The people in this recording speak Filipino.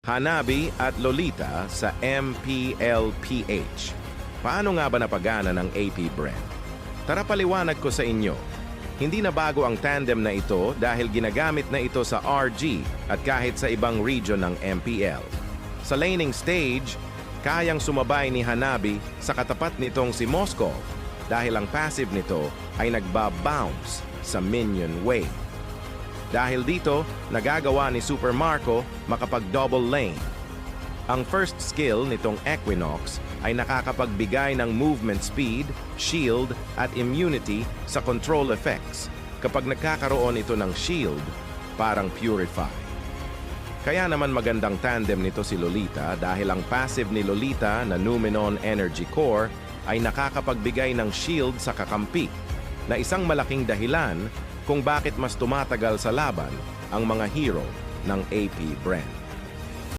Hanabi at Lolita sa MPLPH. Paano nga ba napagana ng AP brand? Tara paliwanag ko sa inyo. Hindi na bago ang tandem na ito dahil ginagamit na ito sa RG at kahit sa ibang region ng MPL. Sa laning stage, kayang sumabay ni Hanabi sa katapat nitong si Moscow dahil ang passive nito ay nagba-bounce sa minion wave. Dahil dito, nagagawa ni Super Marco makapag-double lane. Ang first skill nitong Equinox ay nakakapagbigay ng movement speed, shield, at immunity sa control effects kapag nagkakaroon ito ng shield, parang Purify. Kaya naman magandang tandem nito si Lolita dahil ang passive ni Lolita na Numenon Energy Core ay nakakapagbigay ng shield sa kakampi, na isang malaking dahilan kung bakit mas tumatagal sa laban ang mga hero ng AP brand.